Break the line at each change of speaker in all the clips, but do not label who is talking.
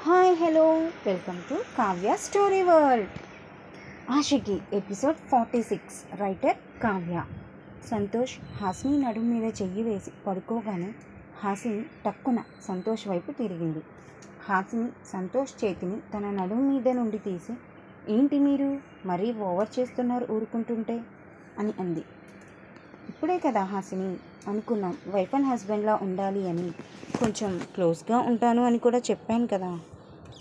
Hi hello welcome to Kavya story world. Aashiqui episode 46. Writer Kavya. Santosh Hasini నడుము మీద చెయ్యి వేసి పడుకోగానే హాసిని టక్కున సంతోష్ వైపు తిరిగింది. హాసిని సంతోష్ చేతిని తన నడుము మీద నుండి తీసి, ఏంటి మీరు మరీ ఓవర్ చేస్తున్నారు ఊరుకుంటుంటే అని అంది. ఇప్పుడే కదా హాసిని అనుకున్నాం వైఫ్ అండ్ హస్బెండ్లా ఉండాలి అని, కొంచెం క్లోజ్గా ఉంటాను అని కూడా చెప్పాను కదా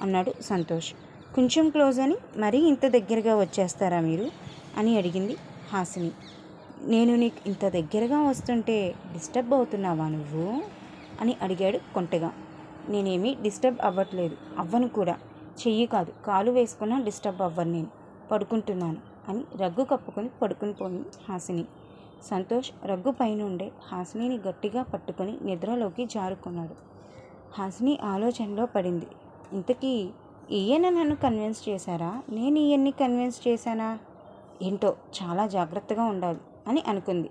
అన్నాడు సంతోష్. కొంచెం క్లోజ్ అని మరీ ఇంత దగ్గరగా వచ్చేస్తారా మీరు అని అడిగింది హాసిని. నేను నీకు ఇంత దగ్గరగా వస్తుంటే డిస్టర్బ్ అవుతున్నావా నువ్వు అని అడిగాడు కొంటెగా. నేనేమీ డిస్టర్బ్ అవ్వట్లేదు, అవ్వను కూడా, చెయ్యి కాదు కాలు వేసుకున్నా డిస్టర్బ్ అవ్వను, నేను పడుకుంటున్నాను అని రగ్గు కప్పుకొని పడుకుని పోయింది హాసిని. సంతోష్ రగ్గు పైనుండే హాసినిని గట్టిగా పట్టుకొని నిద్రలోకి జారుకున్నాడు. హాసిని ఆలోచనలో పడింది. ఇంతకీ ఈయన నన్ను కన్విన్స్ చేశారా, నేను ఈయన్ని కన్విన్స్ చేశానా, ఏంటో చాలా జాగ్రత్తగా ఉండాలి అని అనుకుంది.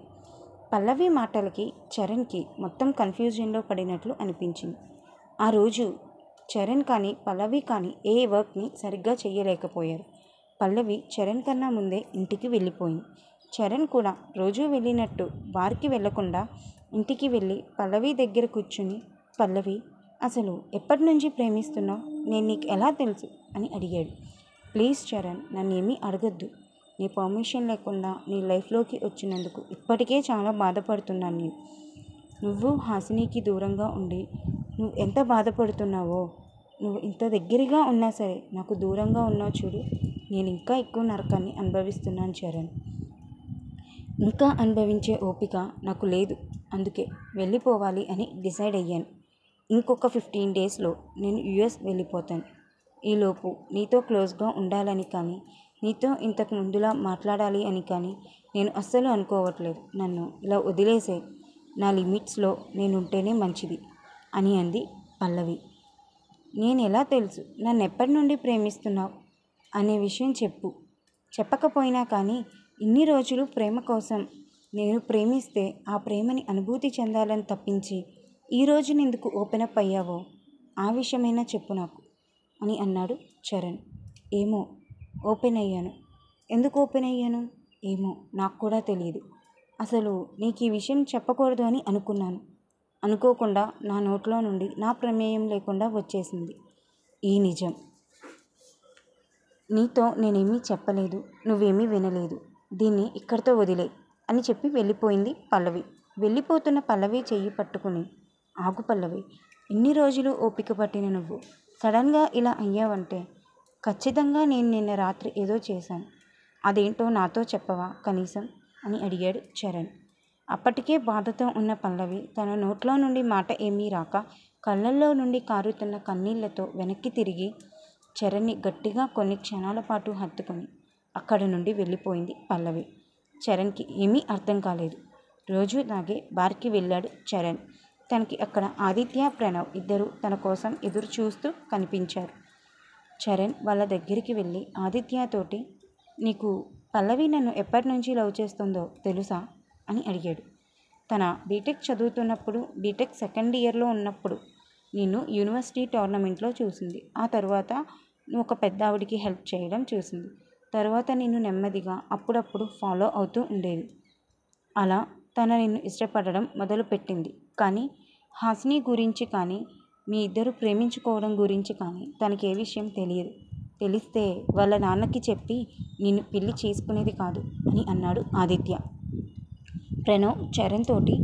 పల్లవి మాటలకి చరణ్కి మొత్తం కన్ఫ్యూజన్లో పడినట్లు అనిపించింది. ఆ రోజు చరణ్ కానీ పల్లవి కానీ ఏ వర్క్ని సరిగ్గా చేయలేకపోయారు. పల్లవి చరణ్ కన్నా ముందే ఇంటికి వెళ్ళిపోయింది. చరణ్ కూడా రోజూ వెళ్ళినట్టు బార్కి వెళ్లకుండా ఇంటికి వెళ్ళి పల్లవి దగ్గర కూర్చుని, పల్లవి అసలు ఎప్పటి నుంచి ప్రేమిస్తున్నావు, నేను నీకు ఎలా తెలుసు అని అడిగాడు. ప్లీజ్ చరణ్, నన్నేమీ అడగద్దు. నీ పర్మిషన్ లేకుండా నీ లైఫ్లోకి వచ్చినందుకు ఇప్పటికే చాలా బాధపడుతున్నాను నేను. నువ్వు హాసినికి దూరంగా ఉండి నువ్వు ఎంత బాధపడుతున్నావో, నువ్వు ఇంత దగ్గరగా ఉన్నా సరే నాకు దూరంగా ఉన్నావు చూడు, నేను ఇంకా ఎక్కువ నరకాన్ని అనుభవిస్తున్నాను చరణ్. ఇంకా అనుభవించే ఓపిక నాకు లేదు, అందుకే వెళ్ళిపోవాలి అని డిసైడ్ అయ్యాను. ఇంకొక 15 డేస్లో నేను యుఎస్ వెళ్ళిపోతాను. ఈలోపు నీతో క్లోజ్గా ఉండాలని కానీ, నీతో ఇంతకు ముందులా మాట్లాడాలి అని కానీ నేను అస్సలు అనుకోవట్లేదు. నన్ను ఇలా వదిలేసే, నా లిమిట్స్లో నేనుంటేనే మంచిది అని అంది పల్లవి. నేను ఎలా తెలుసు నన్ను ఎప్పటి నుండి ప్రేమిస్తున్నావు అనే విషయం చెప్పు. చెప్పకపోయినా కానీ ఇన్ని రోజులు ప్రేమ కోసం నేను ప్రేమిస్తే ఆ ప్రేమని అనుభూతి చెందాలని తప్పించి ఈరోజు ఎందుకు ఓపెన్ అప్ అయ్యావో ఆ విషయమైనా చెప్పు నాకు అని అన్నాడు చరణ్. ఏమో ఓపెన్ అయ్యాను, ఎందుకు ఓపెన్ అయ్యాను ఏమో నాకు కూడా తెలియదు. అసలు నీకు ఈ విషయం చెప్పకూడదు అని అనుకున్నాను. అనుకోకుండా నా నోట్లో నుండి నా ప్రమేయం లేకుండా వచ్చేసింది ఈ నిజం. నీతో నేనేమీ చెప్పలేదు, నువ్వేమీ వినలేదు, దీన్ని ఇక్కడితో వదిలే అని చెప్పి వెళ్ళిపోయింది పల్లవి. వెళ్ళిపోతున్న పల్లవి చెయ్యి పట్టుకుని, ఆగు పల్లవి, ఇన్ని రోజులు ఓపిక పట్టిన నువ్వు సడన్గా ఇలా అయ్యావంటే ఖచ్చితంగా నేను నిన్న రాత్రి ఏదో చేశాను, అదేంటో నాతో చెప్పవా కనీసం అని అడిగాడు చరణ్. అప్పటికే బాధతో ఉన్న పల్లవి తన నోట్లో నుండి మాట ఏమీ రాక కళ్ళల్లో నుండి కారుతున్న కన్నీళ్లతో వెనక్కి తిరిగి చరణ్ని గట్టిగా కొన్ని క్షణాల పాటు హత్తుకొని అక్కడి నుండి వెళ్ళిపోయింది పల్లవి. చరణ్కి ఏమీ అర్థం కాలేదు. రోజు తాగే బార్కి వెళ్ళాడు చరణ్. తనకి అక్కడ ఆదిత్య, ప్రణవ్ ఇద్దరు తన కోసం ఎదురు చూస్తూ కనిపించారు. చరణ్ వాళ్ళ దగ్గరికి వెళ్ళి ఆదిత్యతోటి, నీకు పల్లవి నన్ను ఎప్పటి నుంచి లవ్ చేస్తుందో తెలుసా అని అడిగాడు. తన బీటెక్ చదువుతున్నప్పుడు, బీటెక్ సెకండ్ ఇయర్లో ఉన్నప్పుడు నేను యూనివర్సిటీ టోర్నమెంట్లో చూసింది. ఆ తర్వాత నువ్వు ఒక పెద్ద ఆవిడికి హెల్ప్ చేయడం చూసింది. తర్వాత నిన్ను నెమ్మదిగా అప్పుడప్పుడు ఫాలో అవుతూ ఉండేది. అలా తన నిన్ను ఇష్టపడడం మొదలుపెట్టింది. కానీ హాసిని గురించి కానీ, మీ ఇద్దరు ప్రేమించుకోవడం గురించి కానీ తనకి ఏ విషయం తెలియదు. తెలిస్తే వాళ్ళ నాన్నకి చెప్పి నిన్ను పెళ్లి చేసుకునేది కాదు అని అన్నాడు ఆదిత్య. ప్రణవ్ చరణ్ తోటి,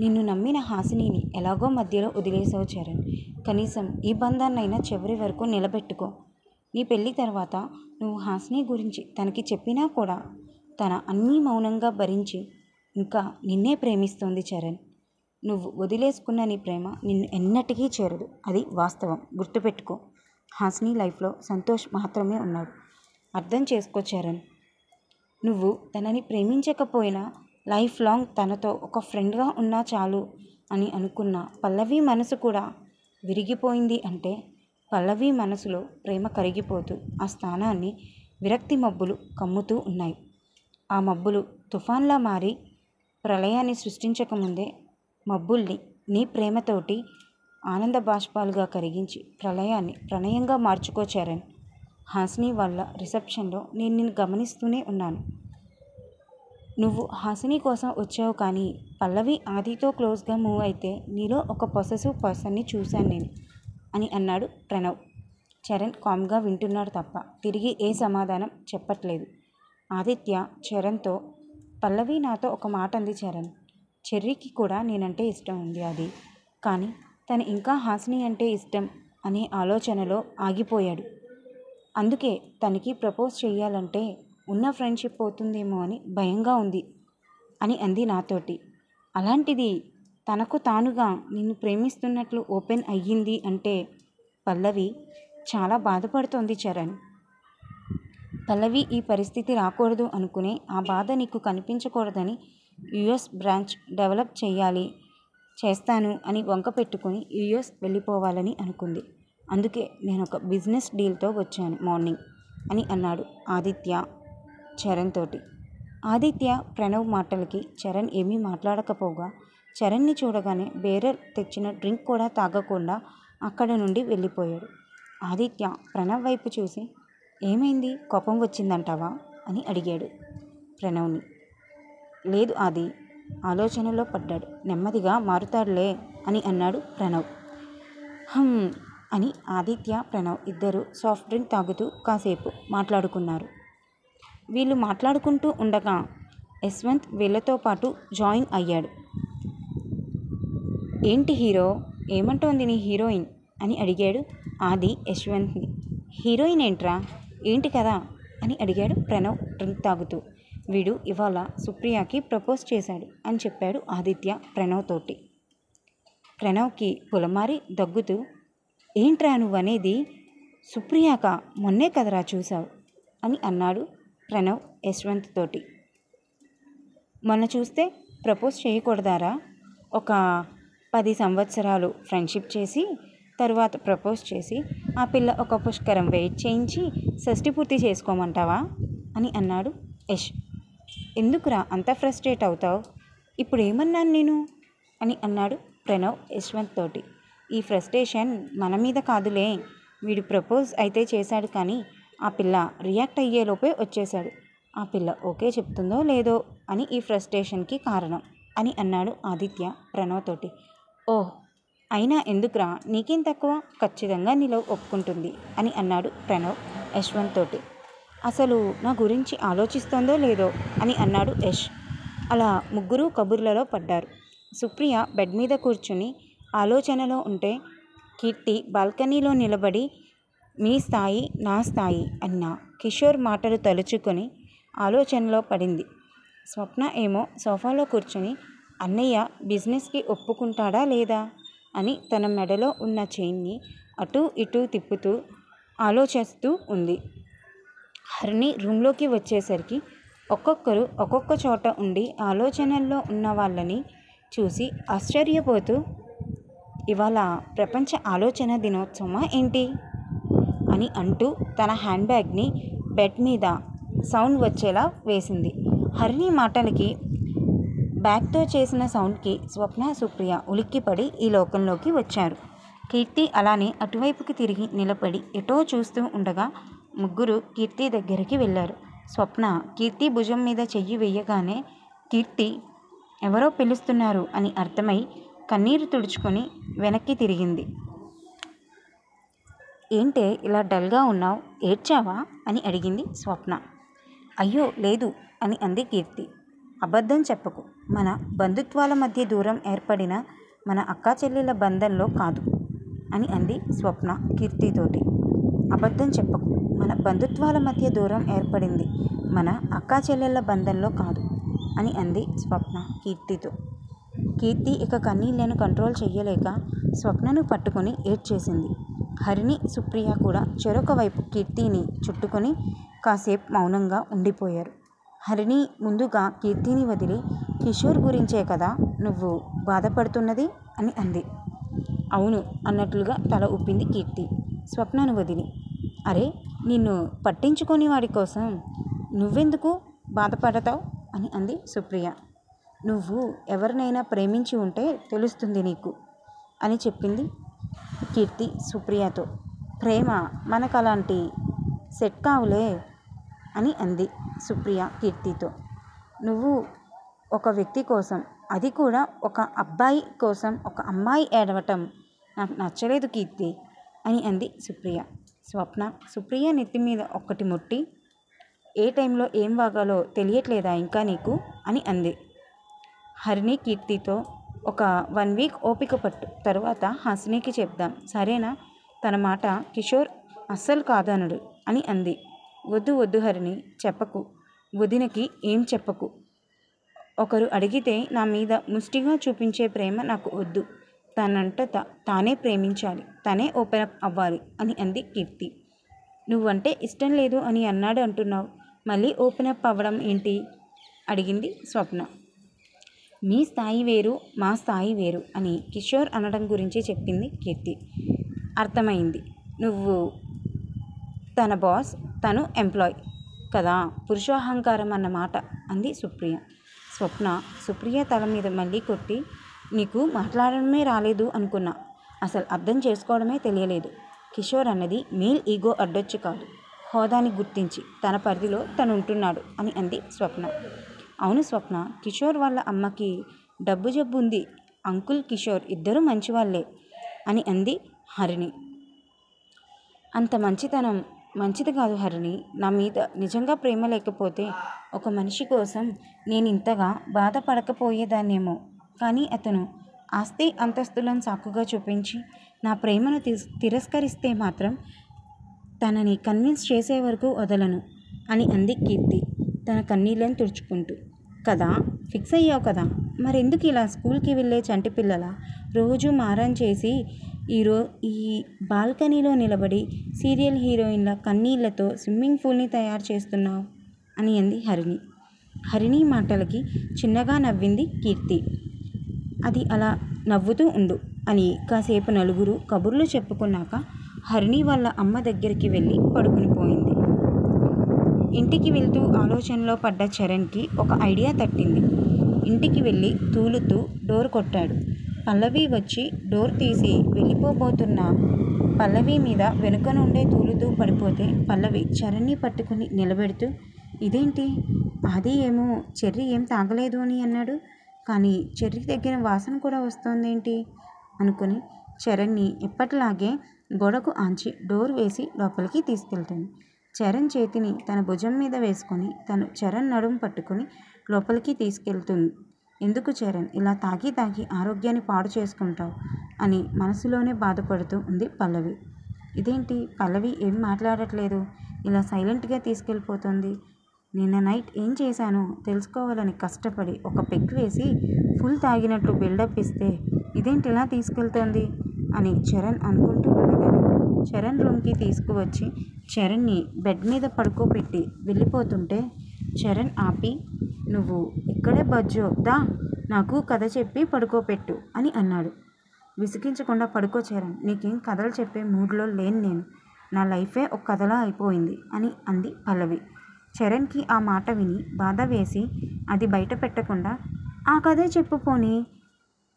నిన్ను నమ్మిన హాసినిని ఎలాగో మధ్యలో వదిలేసావు చరణ్, కనీసం ఈ బంధాన్నైనా చివరి వరకు నిలబెట్టుకో. నీ పెళ్ళి తర్వాత నువ్వు హాసిని గురించి తనకి చెప్పినా కూడా తన అన్నీ మౌనంగా భరించి ఇంకా నిన్నే ప్రేమిస్తోంది చరణ్. నువ్వు వదిలేసుకున్న నీ ప్రేమ నిన్ను ఎన్నటికీ చేరదు, అది వాస్తవం, గుర్తుపెట్టుకో. హాసిని లైఫ్లో సంతోష్ మాత్రమే ఉన్నాడు, అర్థం చేసుకో చరణ్. నువ్వు తనని ప్రేమించకపోయినా లైఫ్ లాంగ్ తనతో ఒక ఫ్రెండ్గా ఉన్నా చాలు అని అనుకున్న పల్లవి మనసు కూడా విరిగిపోయింది అంటే పల్లవి మనసులో ప్రేమ కరిగిపోతూ ఆ స్థానాన్ని విరక్తి మబ్బులు కమ్ముతూ ఉన్నాయి. ఆ మబ్బులు తుఫాన్లా మారి ప్రళయాన్ని సృష్టించకముందే మబ్బుల్ని నీ ప్రేమతోటి ఆనంద బాష్పాలుగా కరిగించి ప్రళయాన్ని ప్రణయంగా మార్చుకో చరణ్. హాసిని వాళ్ళ రిసెప్షన్లో నేను నిన్ను గమనిస్తూనే ఉన్నాను. నువ్వు హాసిని కోసం వచ్చావు, కానీ పల్లవి ఆదితో క్లోజ్గా మూవ్ అయితే నీలో ఒక పొసెసివ్ పర్సన్ని చూశాను నేను అని అన్నాడు ప్రణవ్. చరణ్ కామ్గా వింటున్నాడు తప్ప తిరిగి ఏ సమాధానం చెప్పట్లేదు. ఆదిత్య చరణ్తో, పల్లవి నాతో ఒక మాట అంది చరణ్. చెర్రీకి కూడా నేనంటే ఇష్టం ఉంది అది, కానీ తను ఇంకా హాసిని అంటే ఇష్టం అనే ఆలోచనలో ఆగిపోయాడు. అందుకే తనకి ప్రపోజ్ చెయ్యాలంటే ఉన్న ఫ్రెండ్షిప్ పోతుందేమో అని భయంగా ఉంది అని అంది నాతోటి. అలాంటిది తనకు తానుగా నిన్ను ప్రేమిస్తున్నట్లు ఓపెన్ అయ్యింది అంటే పల్లవి చాలా బాధపడుతోంది చరణ్. పల్లవి ఈ పరిస్థితి రాకూడదు అనుకునే ఆ బాధ నీకు కనిపించకూడదని యుఎస్ బ్రాంచ్ డెవలప్ చేస్తాను అని వంక పెట్టుకుని యుఎస్ వెళ్ళిపోవాలని అనుకుంది. అందుకే నేను ఒక బిజినెస్ డీల్తో వచ్చాను మార్నింగ్ అని అన్నాడు ఆదిత్య చరణ్ తోటి. ఆదిత్య ప్రణవ్ మాటలకి చరణ్ ఏమీ మాట్లాడకపోగా చరణ్ని చూడగానే బేరర్ తెచ్చిన డ్రింక్ కూడా తాగకుండా అక్కడ నుండి వెళ్ళిపోయాడు. ఆదిత్య ప్రణవ్ వైపు చూసి, ఏమైంది, కోపం వచ్చిందంటావా అని అడిగాడు ప్రణవ్ని. లేదు ఆది, ఆలోచనలో పడ్డాడు. నెమ్మదిగా మారుతాడులే అని అన్నాడు ప్రణవ్. అని ఆదిత్య ప్రణవ్ ఇద్దరు సాఫ్ట్ డ్రింక్ తాగుతూ కాసేపు మాట్లాడుకున్నారు. వీళ్ళు మాట్లాడుకుంటూ ఉండగా యశ్వంత్ వీళ్ళతో పాటు జాయిన్ అయ్యాడు. ఏంటి హీరో, ఏమంటోంది నీ హీరోయిన్ అని అడిగాడు ఆది యశ్వంత్ని. హీరోయిన్ ఏంట్రా, ఏంటి కదా అని అడిగాడు ప్రణవ్ డ్రింక్ తాగుతూ. వీడు ఇవాళ సుప్రియకి ప్రపోజ్ చేశాడు అని చెప్పాడు ఆదిత్య ప్రణవ్ తోటి. ప్రణవ్కి పులమారి దగ్గుతూ, ఏంట్రా నువ్వనేది, సుప్రియాక మొన్నే కదరా చూసావు అని అన్నాడు ప్రణవ్ యశ్వంత్ తోటి. మొన్న చూస్తే ప్రపోజ్ చేయకూడదారా? ఒక 10 సంవత్సరాలు ఫ్రెండ్షిప్ చేసి తరువాత ప్రపోజ్ చేసి ఆ పిల్ల ఒక పుష్కరం వెయిట్ చేయించి షష్ఠి పూర్తి చేసుకోమంటావా అని అన్నాడు యష్. ఎందుకురా అంత ఫ్రస్ట్రేట్ అవుతావు? ఇప్పుడు ఏమన్నాను నేను అని అన్నాడు ప్రణవ్ యశ్వంత్ తోటి. ఈ ఫ్రస్ట్రేషన్ మన మీద కాదులే, వీడు ప్రపోజ్ అయితే చేశాడు, కానీ ఆ పిల్ల రియాక్ట్ అయ్యేలోపే వచ్చేశాడు. ఆ పిల్ల ఓకే చెప్తుందో లేదో అని ఈ ఫ్రస్ట్రేషన్కి కారణం అని అన్నాడు ఆదిత్య ప్రణవ్ తోటి. ఓహ్, అయినా ఎందుకురా, నీకేం తక్కువ, ఖచ్చితంగా నీలో ఒప్పుకుంటుంది అని అన్నాడు ప్రణవ్ యశ్వంత్ తోటి. అసలు నా గురించి ఆలోచిస్తోందో లేదో అని అన్నాడు యష్. అలా ముగ్గురు కబుర్లలో పడ్డారు. సుప్రియ బెడ్ మీద కూర్చుని ఆలోచనలో ఉంటే కీర్తి బాల్కనీలో నిలబడి మీ స్థాయి నా స్థాయి అన్న కిషోర్ మాటలు తలుచుకొని ఆలోచనలో పడింది. స్వప్న ఏమో సోఫాలో కూర్చొని అన్నయ్య బిజినెస్కి ఒప్పుకుంటాడా లేదా అని తన మెడలో ఉన్న చైన్ని అటూ ఇటూ తిప్పుతూ ఆలోచిస్తూ ఉంది. హరిణి రూమ్లోకి వచ్చేసరికి ఒక్కొక్కరు ఒక్కొక్క చోట ఉండి ఆలోచనల్లో ఉన్న వాళ్ళని చూసి ఆశ్చర్యపోతూ, ఇవాళ ప్రపంచ ఆలోచన దినోత్సవమా ఏంటి అని అంటూ తన హ్యాండ్ బ్యాగ్ని బెడ్ మీద సౌండ్ వచ్చేలా వేసింది. హరిణి మాటలకి బ్యాగ్తో చేసిన సౌండ్కి స్వప్న సుప్రియ ఉలిక్కిపడి ఈ లోకంలోకి వచ్చారు. కీర్తి అలానే అటువైపుకి తిరిగి నిలబడి ఎటో చూస్తూ ఉండగా ముగ్గురు కీర్తి దగ్గరికి వెళ్ళారు. స్వప్న కీర్తి భుజం మీద చెయ్యి వేయగానే కీర్తి ఎవరో పిలుస్తున్నారు అని అర్థమై కన్నీరు తుడుచుకొని వెనక్కి తిరిగింది. ఏంటే ఇలా డల్గా ఉన్నావు, ఏడ్చావా అని అడిగింది స్వప్న. అయ్యో లేదు అని అంది కీర్తి. అబద్ధం చెప్పకు, మన బంధుత్వాల మధ్య దూరం ఏర్పడిన మన అక్కా చెల్లెల బంధంలో కాదు అని అంది స్వప్న కీర్తితోటి. అబద్ధం చెప్పకు, మన బంధుత్వాల మధ్య దూరం ఏర్పడింది మన అక్కా చెల్లెళ్ళ బంధంలో కాదు అని అంది స్వప్న కీర్తితో. కీర్తి ఇక కన్నీళ్లను కంట్రోల్ చెయ్యలేక స్వప్నను పట్టుకొని ఏడ్చేసింది. హరిణి సుప్రియ కూడా చెరొక వైపు కీర్తిని చుట్టుకొని కాసేపు మౌనంగా ఉండిపోయారు. హరిణి ముందుగా కీర్తిని వదిలి, కిషోర్ గురించే కదా నువ్వు బాధపడుతున్నది అని అంది. అవును అన్నట్లుగా తల ఊపింది కీర్తి స్వప్నను వదిలి. అరే, నిన్ను పట్టించుకొని వాడి కోసం నువ్వెందుకు బాధపడతావు అని అంది సుప్రియ. నువ్వు ఎవరినైనా ప్రేమించి ఉంటే తెలుస్తుంది నీకు అని చెప్పింది కీర్తి సుప్రియతో. ప్రేమ మనకు అలాంటి సెట్ కావులే అని అంది సుప్రియ కీర్తితో. నువ్వు ఒక వ్యక్తి కోసం, అది కూడా ఒక అబ్బాయి కోసం ఒక అమ్మాయి ఏడవటం నాకు నచ్చలేదు కీర్తి అని అంది సుప్రియ. స్వప్న సుప్రియ నెత్తి మీద ఒక్కటి ముట్టి, ఏ టైంలో ఏం వాగాలో తెలియట్లేదా ఇంకా నీకు అని అంది. హరిణి కీర్తితో, ఒక 1 వీక్ ఓపిక పట్టు, తరువాత హాసినికి చెప్దాం సరేనా? తన మాట కిషోర్ అస్సలు కాదనడు అని అంది. వద్దు వద్దు హరిణి, చెప్పకు, వదినకి ఏం చెప్పకు. ఒకరు అడిగితే నా మీద ముష్టిగా చూపించే ప్రేమ నాకు వద్దు. తనంట తానే ప్రేమించాలి, తనే ఓపెన్ అప్ అవ్వాలి అని అంది కీర్తి. నువ్వంటే ఇష్టం లేదు అని అన్నాడు అంటున్నావు, మళ్ళీ ఓపెన్ అప్ అవ్వడం ఏంటి అడిగింది స్వప్న. మీ స్థాయి వేరు, మా స్థాయి వేరు అని కిషోర్ అనడం గురించి చెప్పింది కీర్తి. అర్థమైంది, నువ్వు తన బాస్, తను ఎంప్లాయ్ కదా, పురుషాహంకారం అన్నమాట అంది సుప్రియ. స్వప్న సుప్రియ తల మీద మళ్ళీ కొట్టి, నీకు మాట్లాడడమే రాలేదు అనుకున్నా, అసలు అర్థం చేసుకోవడమే తెలియలేదు. కిషోర్ అన్నది మేల్ ఈగో అడ్డొచ్చు కాదు, హోదాని గుర్తించి తన పరిధిలో తను ఉంటున్నాడు అని అంది స్వప్న. అవును స్వప్న, కిషోర్ వాళ్ళ అమ్మకి డబ్బు జబ్బు ఉంది, అంకుల్ కిషోర్ ఇద్దరూ మంచివాళ్ళే అని అంది హరిణి. అంత మంచితనం మంచిది కాదు హరిణి. నా మీద నిజంగా ప్రేమ లేకపోతే ఒక మనిషి కోసం నేను ఇంతగా బాధపడకపోయేదాన్నేమో, కానీ అతను ఆస్తి అంతస్తులను సాకుగా చూపించి నా ప్రేమను తిరస్కరిస్తే మాత్రం తనని కన్విన్స్ చేసే వరకు వదలను అని అంది కీర్తి తన కన్నీళ్ళని తుడుచుకుంటూ. కదా, ఫిక్స్ అయ్యావు కదా, మరెందుకు ఇలా స్కూల్కి వెళ్ళే చంటి పిల్లల రోజు మారం చేసి ఈ బాల్కనీలో నిలబడి సీరియల్ హీరోయిన్ల కన్నీళ్లతో స్విమ్మింగ్ పూల్ని తయారు చేస్తున్నావు అని అంది హరిణి. హరిణి మాటలకి చిన్నగా నవ్వింది కీర్తి. అది అలా నవ్వుతూ ఉండు అని కాసేపు నలుగురు కబుర్లు చెప్పుకున్నాక హరిణి వాళ్ళ అమ్మ దగ్గరికి వెళ్ళి పడుకుని పోయింది. ఇంటికి వెళ్తూ ఆలోచనలో పడ్డ చరణ్కి ఒక ఐడియా తట్టింది. ఇంటికి వెళ్ళి తూలుతూ డోర్ కొట్టాడు. పల్లవి వచ్చి డోర్ తీసి వెళ్ళిపోబోతున్న పల్లవి మీద వెనుక నుండే తూలుతూ పడిపోతే పల్లవి చరణ్ని పట్టుకుని నిలబెడుతూ, ఇదేంటి, అది ఏమో చెర్రీ ఏం తాగలేదు అని అన్నాడు, కానీ చెర్రీ దగ్గర వాసన కూడా వస్తోందేంటి అనుకుని చరణ్ని ఎప్పటిలాగే గోడకు ఆంచి డోర్ వేసి లోపలికి తీసుకెళ్తుంది. చరణ్ చేతిని తన భుజం మీద వేసుకొని తను చరణ్ నడుము పట్టుకుని లోపలికి తీసుకెళ్తుంది. ఎందుకు చరణ్ ఇలా తాగి ఆరోగ్యాన్ని పాడు చేసుకుంటావు అని మనసులోనే బాధపడుతూ ఉంది పల్లవి. ఇదేంటి పల్లవి ఏం మాట్లాడట్లేదు, ఇలా సైలెంట్గా తీసుకెళ్ళిపోతుంది. నిన్న నైట్ ఏం చేశానో తెలుసుకోవాలని కష్టపడి ఒక పెగ్ వేసి ఫుల్ తాగినట్లు బిల్డప్ ఇస్తే ఇదేంటి ఇలా తీసుకెళ్తోంది అని చరణ్ అనుకుంటూ ఉండగానే చరణ్ రూమ్కి తీసుకువచ్చి చరణ్ని బెడ్ మీద పడుకోబెట్టి వెళ్ళిపోతుంటే చరణ్ ఆపి, నువ్వు ఇక్కడే బజ్జో, దా నాకు కథ చెప్పి పడుకోపెట్టు అని అన్నాడు. విసిగించకుండా పడుకో చరణ్, నీకేం కథలు చెప్పే మూడ్లో లేను నేను, నా లైఫే ఒక కథలా అయిపోయింది అని అంది పల్లవి. చరణ్కి ఆ మాట విని బాధ వేసి అది బయట పెట్టకుండా, ఆ కథే చెప్పు పోనీ,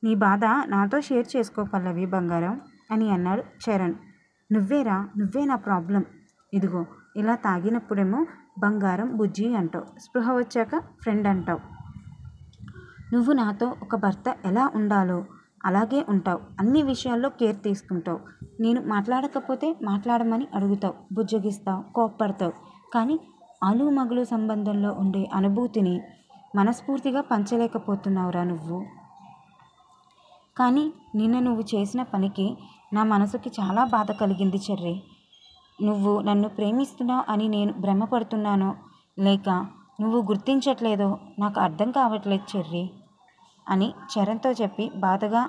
నీ బాధ నాతో షేర్ చేసుకో పల్లవి బంగారం అని అన్నాడు చరణ్. నువ్వే నా ప్రాబ్లం, ఇదిగో ఇలా తాగినప్పుడేమో బంగారం బుజ్జి అంటావు, స్పృహ వచ్చాక ఫ్రెండ్ అంటావు. నువ్వు నాతో ఒక భర్త ఎలా ఉండాలో అలాగే ఉంటావు, అన్ని విషయాల్లో కేర్ తీసుకుంటావు. నేను మాట్లాడకపోతే మాట్లాడమని అడుగుతావు, బుజ్జగిస్తావు, కోప్పడతావు. కానీ ఆలు మగులు సంబంధంలో ఉండే అనుభూతిని మనస్ఫూర్తిగా పంచలేకపోతున్నావురా నువ్వు. కానీ నిన్న నువ్వు చేసిన పనికి నా మనసుకి చాలా బాధ కలిగింది చెర్రీ. నువ్వు నన్ను ప్రేమిస్తున్నావు అని నేను భ్రమపడుతున్నానో లేక నువ్వు గుర్తించట్లేదో నాకు అర్థం కావట్లేదు చెర్రీ అని చరణ్తో చెప్పి బాధగా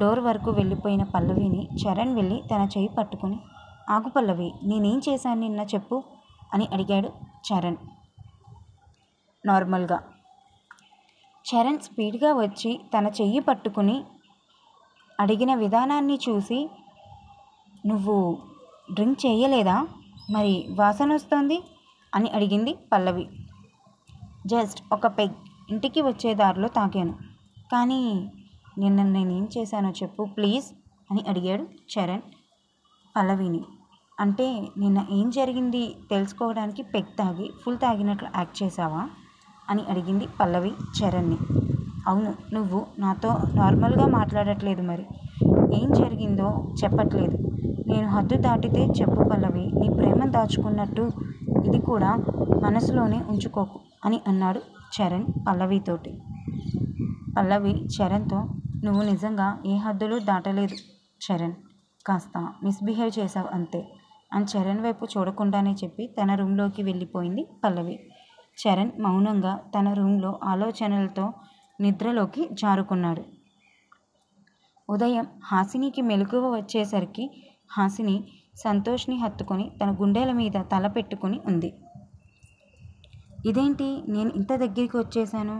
డోర్ వరకు వెళ్ళిపోయిన పల్లవిని చరణ్ వెళ్ళి తన చేయి పట్టుకుని, ఆగు పల్లవి, నేనేం చేశాను నిన్న చెప్పు అని అడిగాడు చరణ్ నార్మల్గా. చరణ్ స్పీడ్గా వచ్చి తన చెయ్యి పట్టుకుని అడిగిన విధానాన్ని చూసి, నువ్వు డ్రింక్ చేయలేదా, మరి వాసన వస్తుంది అని అడిగింది పల్లవి. జస్ట్ ఒక పెగ్, ఇంటికి వచ్చే దారిలో తాగాను, కానీ నిన్న నేనేం చేశానో చెప్పు ప్లీజ్ అని అడిగాడు చరణ్ పల్లవిని. అంటే నిన్న ఏం జరిగింది తెలుసుకోవడానికి పెగ్ తాగి ఫుల్ తాగినట్లు యాక్ట్ చేసావా అని అడిగింది పల్లవి చరణ్ని. అవును, నువ్వు నాతో నార్మల్గా మాట్లాడట్లేదు, మరి ఏం జరిగిందో చెప్పట్లేదు. నేను హద్దు దాటితే చెప్పు పల్లవి, నీ ప్రేమ దాచుకున్నట్టు ఇది కూడా మనసులోనే ఉంచుకోకు అని అన్నాడు చరణ్ పల్లవితోటి. పల్లవి చరణ్తో, నువ్వు నిజంగా ఏ హద్దులు దాటలేదు చరణ్, కాస్త మిస్బిహేవ్ చేశావు అంతే అని చరణ్ వైపు చూడకుండానే చెప్పి తన రూమ్లోకి వెళ్ళిపోయింది పల్లవి. చరణ్ మౌనంగా తన రూమ్లో ఆలోచనలతో నిద్రలోకి జారుకున్నాడు. ఉదయం హాసినికి మెలకువ వచ్చేసరికి హాసిని సంతోష్ని హత్తుకొని తన గుండెల మీద తల పెట్టుకుని ఉంది. ఇదేంటి నేను ఇంత దగ్గరికి వచ్చేసాను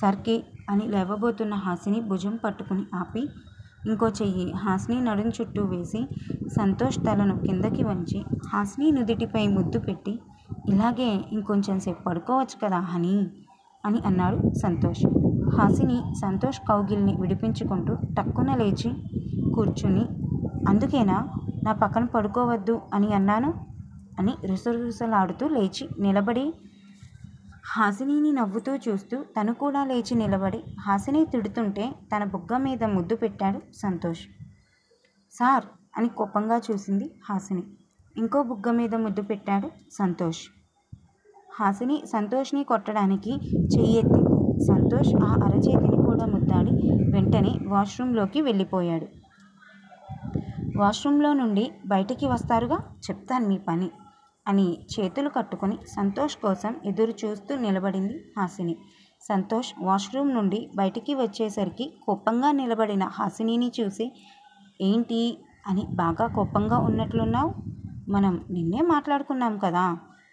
సర్కి అని లేవబోతున్న హాసిని భుజం పట్టుకుని ఆపి ఇంకో చెయ్యి హాసిని నడుం చుట్టూ వేసి సంతోష్ తలను కిందకి వంచి హాసిని నుదిటిపై ముద్దు పెట్టి, ఇలాగే ఇంకొంచెం సేపు పడుకోవచ్చు కదా హనీ అని అన్నాడు సంతోష్. హాసిని సంతోష్ కౌగిల్ని విడిపించుకుంటూ టక్కున లేచి కూర్చుని, అందుకేనా నా పక్కన పడుకోవద్దు అని అన్నాను అని రుసరుసలాడుతూ లేచి నిలబడి హాసినిని నవ్వుతూ చూస్తూ తను కూడా లేచి నిలబడి హాసిని తిడుతుంటే తన బుగ్గ మీద ముద్దు పెట్టాడు సంతోష్. సార్ అని కోపంగా చూసింది హాసిని. ఇంకో బుగ్గ మీద ముద్దు పెట్టాడు సంతోష్. హాసిని సంతోష్ని కొట్టడానికి చెయ్యెత్తింది. సంతోష్ ఆ అరచేతిని కూడా ముద్దాడి వెంటనే వాష్రూంలోకి వెళ్ళిపోయాడు. వాష్రూంలో నుండి బయటికి వస్తారుగా, చెప్తాను మీ పని అని చేతులు కట్టుకుని సంతోష్ కోసం ఎదురు చూస్తూ నిలబడింది హాసిని. సంతోష్ వాష్రూమ్ నుండి బయటికి వచ్చేసరికి కోపంగా నిలబడిన హాసినిని చూసి, ఏంటి అని బాగా కోపంగా ఉన్నట్లున్నావు? మనం నిన్నే మాట్లాడుకున్నాం కదా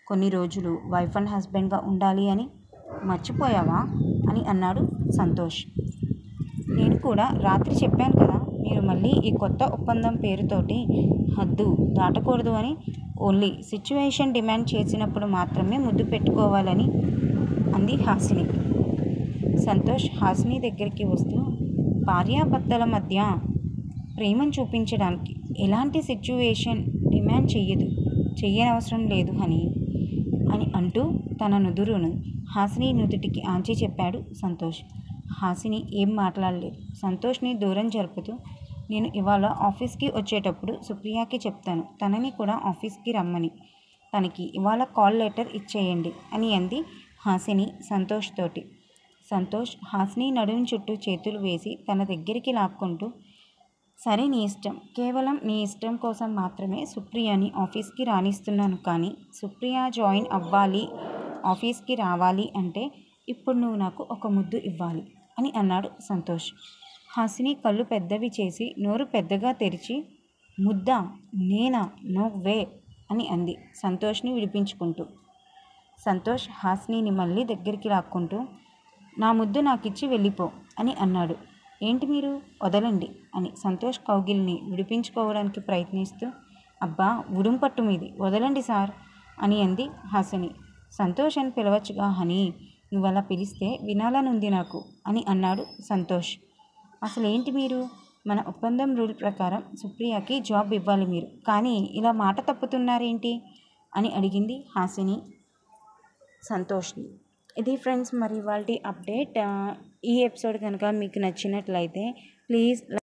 కొన్ని రోజులు వైఫ్ అండ్ హస్బెండ్గా ఉండాలి అని, మర్చిపోయావా అని అన్నాడు సంతోష్. నేను కూడా రాత్రి చెప్పాను కదా, మీరు మళ్ళీ ఈ కొత్త ఒప్పందం పేరుతోటి హద్దు దాటకూడదు అని, ఓన్లీ సిచ్యువేషన్ డిమాండ్ చేసినప్పుడు మాత్రమే ముద్దు పెట్టుకోవాలని అంది హాసిని. సంతోష్ హాసిని దగ్గరికి వస్తూ, భార్యాభర్తల మధ్య ప్రేమను చూపించడానికి ఎలాంటి సిచ్యువేషన్ డిమాండ్ చెయ్యనవసరం లేదు హనీ అని అంటూ తన నుదురును హాసిని నుదుటికి ఆంచి చెప్పాడు సంతోష్. హాసిని ఏం మాట్లాడలేదు. సంతోష్ని దూరం జరుపుతూ, నేను ఇవాళ ఆఫీస్కి వచ్చేటప్పుడు సుప్రియకి చెప్తాను తనని కూడా ఆఫీస్కి రమ్మని, తనకి ఇవాళ కాల్ లెటర్ ఇచ్చేయండి అని అంది హాసిని సంతోష్ తోటి. సంతోష్ హాసిని నడుం చుట్టూ చేతులు వేసి తన దగ్గరికి లాక్కుంటూ, సరే నీ ఇష్టం, కేవలం నీ ఇష్టం కోసం మాత్రమే సుప్రియని ఆఫీస్కి రానిస్తున్నాను, కానీ సుప్రియ జాయిన్ అవ్వాలి, ఆఫీస్కి రావాలి అంటే ఇప్పుడు నువ్వు నాకు ఒక ముద్దు ఇవ్వాలి అని అన్నాడు సంతోష్. హాసిని కళ్ళు పెద్దవి చేసి నోరు పెద్దగా తెరిచి, ముద్దా నేనా, నో వే అని అంది సంతోష్ని విడిపించుకుంటూ. సంతోష్ హాసినిని మళ్ళీ దగ్గరికి లాక్కుంటూ, నా ముద్దు నాకిచ్చి వెళ్ళిపో అని అన్నాడు. ఏంటి మీరు, వదలండి అని సంతోష్ కౌగిల్ని విడిపించుకోవడానికి ప్రయత్నిస్తూ, అబ్బా ఉడుంపట్టు మీది, వదలండి సార్ అని అంది హాసిని. సంతోష్ అని పిలవచ్చుగా హనీ, నువ్వు అలా పిలిస్తే వినాలనుంది నాకు అని అన్నాడు సంతోష్. అసలేంటి మీరు, మన ఒప్పందం రూల్ ప్రకారం సుప్రియకి జాబ్ ఇవ్వాలి మీరు, కానీ ఇలా మాట తప్పుతున్నారేంటి అని అడిగింది హాసిని సంతోష్ని. ఇది ఫ్రెండ్స్ మరి ఇవాల్టి అప్డేట్. ఈ ఎపిసోడ్ కనుక మీకు నచ్చినట్లయితే ప్లీజ్